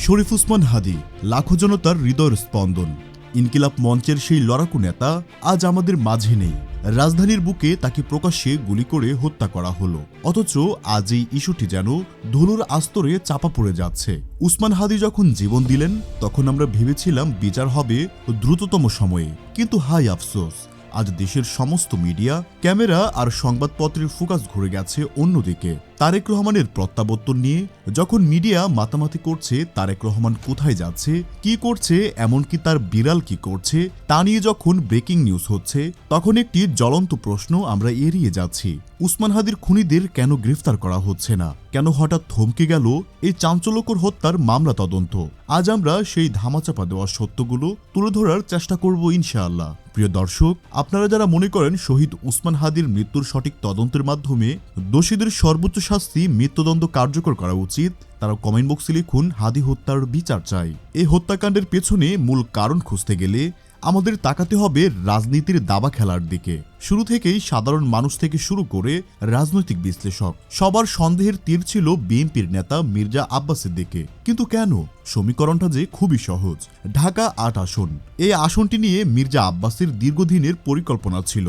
শরীফ উসমান হাদি লাখো জনতার হৃদয়ের স্পন্দন, ইনকিলাব মঞ্চের সেই লড়াকু নেতা আজ আমাদের মাঝে নেই। রাজধানীর বুকে তাকে প্রকাশ্যে গুলি করে হত্যা করা হলো, অথচ আজ এই ইস্যুটি যেন ধুলোর আস্তরে চাপা পড়ে যাচ্ছে। উসমান হাদি যখন জীবন দিলেন তখন আমরা ভেবেছিলাম বিচার হবে দ্রুততম সময়ে, কিন্তু হাই আফসোস, আজ দেশের সমস্ত মিডিয়া, ক্যামেরা আর সংবাদপত্রের ফোকাস ঘুরে গেছে অন্যদিকে। তারেক রহমানের প্রত্যাবর্তন নিয়ে যখন মিডিয়া মাতামাতি করছে তারেক রহমান কোথায় যাচ্ছে, কি করছে, এমনকি তার বিড়াল কি করছে তা নিয়ে যখন ব্রেকিং নিউজ হচ্ছে, তখন একটি জ্বলন্ত প্রশ্ন আমরা এড়িয়ে যাচ্ছি। উসমান হাদির খুনিদের কেন গ্রেফতার করা হচ্ছে না? কেন হঠাৎ থমকে গেল এই চাঞ্চল্যকর হত্যার মামলা তদন্ত? আজ আমরা সেই ধামাচাপা দেওয়া সত্যগুলো তুলে ধরার চেষ্টা করব ইনশাআল্লাহ। প্রিয় দর্শক, আপনারা যারা মনে করেন শহীদ উসমান হাদির মৃত্যুর সঠিক তদন্তের মাধ্যমে দোষীদের সর্বোচ্চ শাস্তি মৃত্যুদণ্ড কার্যকর করা উচিত, তারা কমেন্ট বক্সে লিখুন হাদি হত্যার বিচার চাই। এই হত্যাকাণ্ডের পেছনে মূল কারণ খুঁজতে গেলে আমাদের তাকাতে হবে রাজনীতির দাবা খেলার দিকে। শুরু থেকেই সাধারণ মানুষ থেকে শুরু করে রাজনৈতিক বিশ্লেষক সবার সন্দেহের তীর ছিল বিএনপির নেতা মির্জা আব্বাসের দিকে। কিন্তু কেন? সমীকরণটা যে খুবই সহজ। ঢাকা ৮ আসন, এই আসনটি নিয়ে মির্জা আব্বাসের দীর্ঘদিনের পরিকল্পনা ছিল,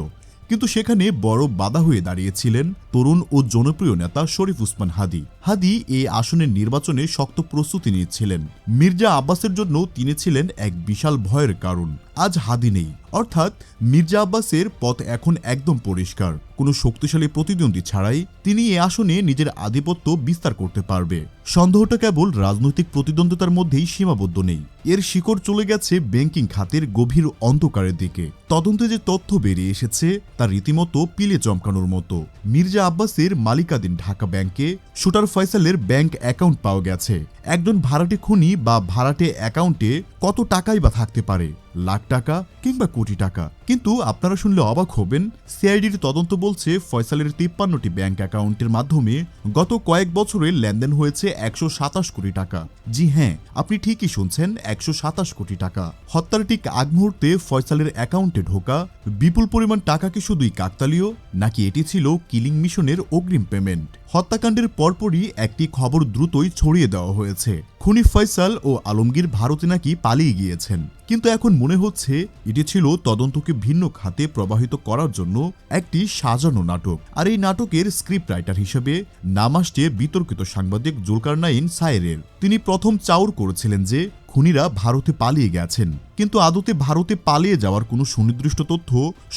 কিন্তু সেখানে বড় বাধা হয়ে দাঁড়িয়েছিলেন তরুণ ও জনপ্রিয় নেতা শরীফ উসমান হাদি। হাদি এই আসনের নির্বাচনে শক্ত প্রস্তুতি নিচ্ছিলেন। মির্জা আব্বাসের জন্য তিনি ছিলেন এক বিশাল ভয়ের কারণ। আজ হাদি নেই, অর্থাৎ মির্জা আব্বাসের পথ এখন একদম পরিষ্কার। কোনো শক্তিশালী প্রতিদ্বন্দ্বী ছাড়াই তিনি এই আসনে নিজের আধিপত্য বিস্তার করতে পারবে। সন্দেহটা কেবল রাজনৈতিক প্রতিদ্বন্দ্বিতার মধ্যেই সীমাবদ্ধ নেই, এর শিকড় চলে গেছে ব্যাংকিং খাতের গভীর অন্ধকারের দিকে। তদন্তে যে তথ্য বেরিয়ে এসেছে তা রীতিমতো পিলে চমকানোর মতো। মির্জা আব্বাসের মালিকাধীন ঢাকা ব্যাংকে শুটার ফয়সালের ব্যাংক অ্যাকাউন্ট পাওয়া গেছে। একজন ভাড়াটে খুনি বা ভাড়াটে অ্যাকাউন্টে কত টাকাই বা থাকতে পারে? লাখ টাকা কিংবা কোটি টাকা। কিন্তু আপনারা শুনলে অবাক হবেন, সিআইডির তদন্ত বলছে ফয়সালের 53টি ব্যাংক অ্যাকাউন্টের মাধ্যমে গত কয়েক বছরে লেনদেন হয়েছে 127 কোটি টাকা। জি হ্যাঁ, আপনি ঠিকই শুনছেন, 127 কোটি টাকা। হত্যার ঠিক আগ মুহূর্তে ফয়সালের অ্যাকাউন্টে ঢোকা বিপুল পরিমাণ টাকা কি শুধুই কাকতালীয়, নাকি এটি ছিল কিলিং মিশনের অগ্রিম পেমেন্ট? হত্যাকাণ্ডের পরপরই একটি খবর দ্রুতই ছড়িয়ে দেওয়া হয়েছে, খুনি ফয়সাল ও আলমগীর ভারতে নাকি পালিয়ে গিয়েছেন। কিন্তু এখন মনে হচ্ছে এটি ছিল তদন্তকে ভিন্ন খাতে প্রবাহিত করার জন্য একটি সাজানো নাটক। আর এই নাটকের স্ক্রিপ্ট রাইটার হিসেবে নাম আসছে বিতর্কিত সাংবাদিক জুলকারনাইন সায়েরের। তিনি প্রথম চাউর করেছিলেন যে খুনিরা ভারতে পালিয়ে গেছেন, কিন্তু আদতে ভারতে পালিয়ে যাওয়ার কোনো সুনির্দিষ্ট তথ্য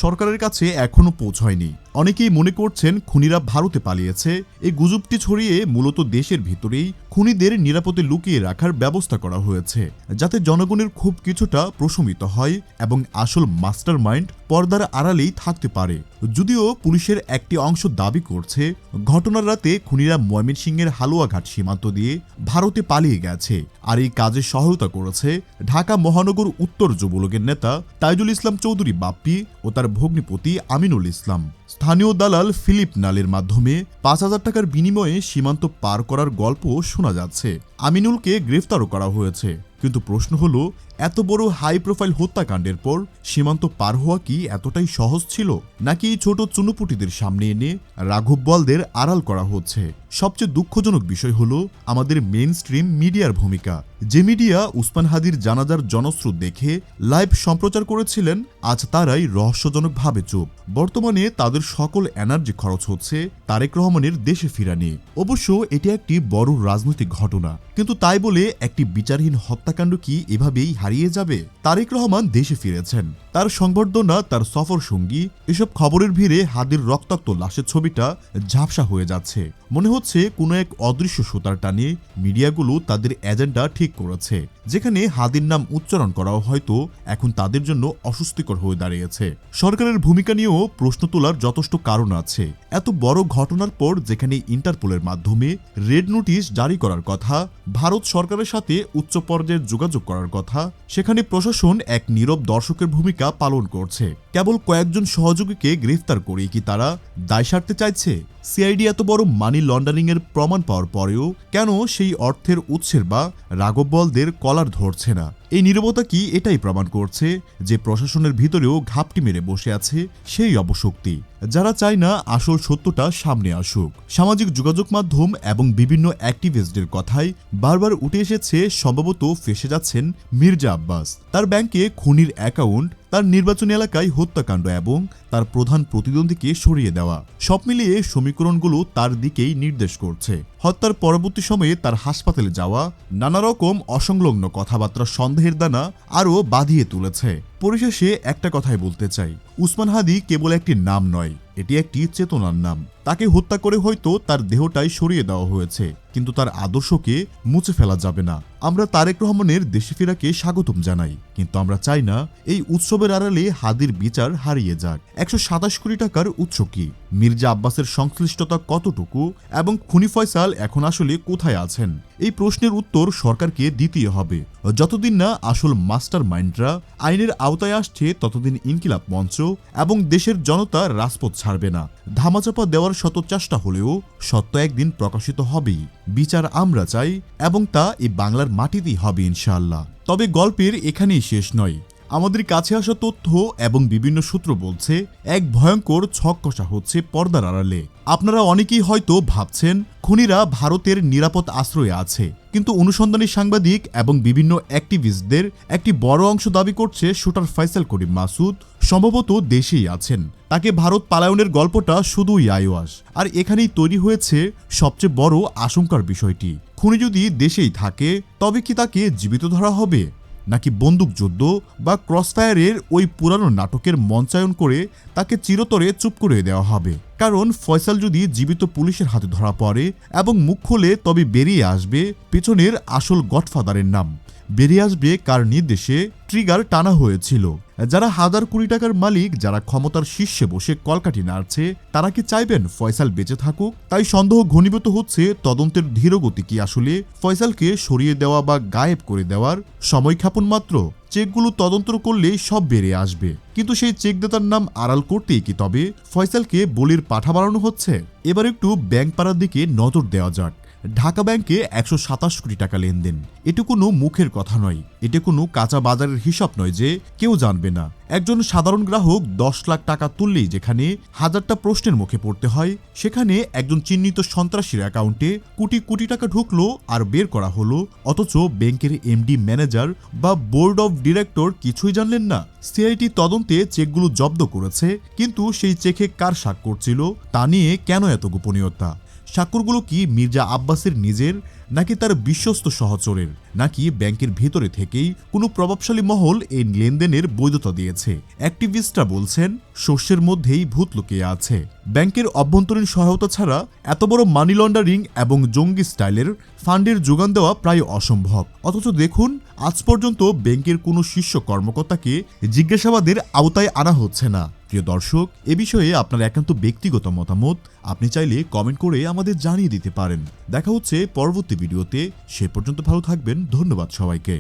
সরকারের কাছে এখনো পৌঁছায়নি। অনেকেই মনে করছেন খুনিরা ভারতে পালিয়েছে। এই গুজবটি ছড়িয়ে মূলত দেশের ভিতরেই খুনিদের নিরাপদে লুকিয়ে রাখার ব্যবস্থা করা হয়েছে, যাতে জনগণের খুব কিছুটা প্রশমিত হয় এবং আসল মাস্টার মাইন্ড পর্দার আড়ালেই থাকতে পারে। যদিও পুলিশের একটি অংশ দাবি করছে ঘটনার রাতে খুনিরা ময়মনসিংহের হালুয়াঘাট সীমান্ত দিয়ে ভারতে পালিয়ে গেছে, আর এই কাজে সহায়তা করেছে ঢাকা মহানগর উত্তর যুবলীগের নেতা তাইজুল ইসলাম চৌধুরী বাপ্পি ও তার ভগ্নিপতি আমিনুল ইসলাম। স্থানীয় দালাল ফিলিপ নালের মাধ্যমে 5,000 টাকার বিনিময়ে সীমান্ত পার করার গল্প শোনা যাচ্ছে। আমিনুলকে গ্রেফতারও করা হয়েছে। কিন্তু প্রশ্ন হলো, এত বড় হাই প্রোফাইল হত্যাকাণ্ডের পর সীমান্ত পার হওয়া কি এতটাই সহজ ছিল, নাকি ছোট চুনুপুটিদের সামনে এনে রাঘব বোয়ালদের আড়াল করা হচ্ছে? সবচেয়ে দুঃখজনক বিষয় হলো আমাদের মেইন স্ট্রিম মিডিয়ার ভূমিকা। যে মিডিয়া উসমান হাদির জানাজার জনস্রোত দেখে লাইভ সম্প্রচার করেছিলেন, আজ তারাই রহস্যজনকভাবে চুপ। বর্তমানে তাদের সকল এনার্জি খরচ হচ্ছে তারেক রহমানের দেশে ফেরা নিয়ে। অবশ্য এটি একটি বড় রাজনৈতিক ঘটনা, কিন্তু তাই বলে একটি বিচারহীন হত্যাকাণ্ড কি এভাবেই হারিয়ে যাবে? তারেক রহমান দেশে ফিরেছেন, তার সংবর্ধনা, তার সফর সঙ্গী, এসব খবরের ভিড়ে হাদির রক্তাক্ত লাশের ছবিটা ঝাপসা হয়ে যাচ্ছে। মনে হচ্ছে কোনো এক অদৃশ্য সুতার টানে মিডিয়াগুলো তাদের এজেন্ডা ঠিক করেছে, যেখানে হাদির নাম উচ্চারণ করাও হয়তো এখন তাদের জন্য অস্বস্তিকর হয়ে দাঁড়িয়েছে। সরকারের ভূমিকা নিয়েও প্রশ্ন তোলার যথেষ্ট কারণ আছে। এত বড় ঘটনার পর যেখানে ইন্টারপোলের মাধ্যমে রেড নোটিশ জারি করার কথা, ভারত সরকারের সাথে উচ্চ পর্যায়ের যোগাযোগ করার কথা, সেখানে প্রশাসন এক নীরব দর্শকের ভূমিকা পালন করছে। কেবল কয়েকজন সহযোগীকে গ্রেফতার করে কি তারা দায় সারতে চাইছে? সিআইডি এত বড় মানি লন্ডারিং এর প্রমাণ পাওয়ার পরেও কেন সেই অর্থের উৎসের বা রাঘব বোয়ালদের কলার ধরছে না? এই নীরবতা কি এটাই প্রমাণ করছে যে প্রশাসনের ভিতরেও ঘাপটি মেরে বসে আছে সেই অপশক্তি, যারা চায় না আসল সত্যটা সামনে আসুক। সামাজিক যোগাযোগ মাধ্যম এবং বিভিন্ন অ্যাক্টিভিস্টদের কথায় বারবার উঠে এসেছে সম্ভবত ফেঁসে যাচ্ছেন মির্জা আব্বাস। তার ব্যাংকে খুনির অ্যাকাউন্ট, তার নির্বাচনী এলাকায় হত্যাকাণ্ড এবং তার প্রধান প্রতিদ্বন্দ্বীকে সরিয়ে দেওয়া, সব মিলিয়ে সমীকরণগুলো তার দিকেই নির্দেশ করছে। হত্যার পরবর্তী সময়ে তার হাসপাতালে যাওয়া, নানা রকম অসংলগ্ন কথাবার্তা সন্দেহের দানা আরও বাঁধিয়ে তুলেছে। পরিশেষে একটা কথাই বলতে চাই, উসমান হাদি কেবল একটি নাম নয়, এটি একটি চেতনার নাম। তাকে হত্যা করে হয়তো তার দেহটাই সরিয়ে দেওয়া হয়েছে, কিন্তু তার আদর্শকে মুছে ফেলা যাবে না। আমরা তারেক রহমানের দেশে ফেরাকে স্বাগতম জানাই, কিন্তু আমরা চাই না এই উৎসবের আড়ালে হাদির বিচার হারিয়ে যাক। 127 কোটি টাকার উৎস কি, মির্জা আব্বাসের সংশ্লিষ্টতা কতটুকু এবং খুনি ফয়সাল এখন আসলে কোথায় আছেন, এই প্রশ্নের উত্তর সরকারকে দিতেই হবে। যতদিন না আসল মাস্টার মাইন্ডরা আইনের আওতায় আসছে, ততদিন ইনকিলাব মঞ্চ এবং দেশের জনতা রাজপথ ছাড়বে না। ধামাচাপা দেওয়ার শত চেষ্টা হলেও সত্য একদিন প্রকাশিত হবেই। বিচার আমরা চাই এবং তা এই বাংলার মাটিতেই হবে ইনশাআল্লাহ। তবে গল্পের এখানেই শেষ নয়। আমাদের কাছে আসা তথ্য এবং বিভিন্ন সূত্র বলছে এক ভয়ঙ্কর ছক কষা হচ্ছে পর্দার আড়ালে। আপনারা অনেকেই হয়তো ভাবছেন খুনিরা ভারতের নিরাপদ আশ্রয়ে আছে, কিন্তু অনুসন্ধানী সাংবাদিক এবং বিভিন্ন অ্যাক্টিভিস্টদের একটি বড় অংশ দাবি করছে শুটার ফয়সাল করিম মাসুদ সম্ভবত দেশেই আছেন। তাকে ভারত পালায়নের গল্পটা শুধুই আইওয়াস। আর এখানেই তৈরি হয়েছে সবচেয়ে বড় আশঙ্কার বিষয়টি, খুনি যদি দেশেই থাকে তবে কি তাকে জীবিত ধরা হবে, নাকি বন্দুকযুদ্ধ বা ক্রসফায়ারের ওই পুরানো নাটকের মঞ্চায়ন করে তাকে চিরতরে চুপ করে দেওয়া হবে। কারণ ফয়সাল যদি জীবিত পুলিশের হাতে ধরা পড়ে এবং মুখ খুলে, তবে বেরিয়ে আসবে পেছনের আসল গডফাদারের নাম, বেরিয়ে আসবে কার নির্দেশে ট্রিগার টানা হয়েছিল। যারা হাজার কোটি টাকার মালিক, যারা ক্ষমতার শীর্ষে বসে কলকাঠি নাড়ছে, তারা কি চাইবেন ফয়সাল বেঁচে থাকুক? তাই সন্দেহ ঘনীভূত হচ্ছে তদন্তের ধীরগতি কি আসলে ফয়সালকে সরিয়ে দেওয়া বা গায়েব করে দেওয়ার সময়ক্ষেপণ মাত্র? চেকগুলো তদন্ত করলে সব বেরিয়ে আসবে, কিন্তু সেই চেকদাতার নাম আড়াল করতেই কি তবে ফয়সালকে বলির পাঠা বানানো হচ্ছে? এবার একটু ব্যাংক পাড়ার দিকে নজর দেওয়া যাক। ঢাকা ব্যাংকে 127 কোটি টাকা লেনদেন, এটা কোনো মুখের কথা নয়, এটা কোনো কাঁচা বাজারের হিসাব নয় যে কেউ জানবে না। একজন সাধারণ গ্রাহক 10 লাখ টাকা তুললেই যেখানে হাজারটা প্রশ্নের মুখে পড়তে হয়, সেখানে একজন চিহ্নিত সন্ত্রাসীর অ্যাকাউন্টে কোটি কোটি টাকা ঢুকলো আর বের করা হলো, অথচ ব্যাংকের এমডি, ম্যানেজার বা বোর্ড অফ ডিরেক্টর কিছুই জানলেন না। সিআইটি তদন্তে চেকগুলো জব্দ করেছে, কিন্তু সেই চেকে কার স্বাক্ষর ছিল তা নিয়ে কেন এত গোপনীয়তা? স্বাক্ষরগুলো কি মির্জা আব্বাসের নিজের, নাকি তার বিশ্বস্ত সহচরের, নাকি ব্যাংকের ভেতরে থেকেই কোনো প্রভাবশালী মহল এই লেনদেনের বৈধতা দিয়েছে? অ্যাক্টিভিস্টরা বলছেন শস্যের মধ্যেই ভূত লুকিয়ে আছে। ব্যাংকের অভ্যন্তরীণ সহায়তা ছাড়া এত বড় মানি লন্ডারিং এবং জঙ্গি স্টাইলের ফান্ডের যোগান দেওয়া প্রায় অসম্ভব। অথচ দেখুন, আজ পর্যন্ত ব্যাংকের কোনো শীর্ষ কর্মকর্তাকে জিজ্ঞাসাবাদের আওতায় আনা হচ্ছে না। প্রিয় দর্শক, এ বিষয়ে আপনার একান্ত ব্যক্তিগত মতামত আপনি চাইলে কমেন্ট করে আমাদের জানিয়ে দিতে পারেন। দেখা হচ্ছে পরবর্তী ভিডিওতে, সে পর্যন্ত ভালো থাকবেন। ধন্যবাদ সবাইকে।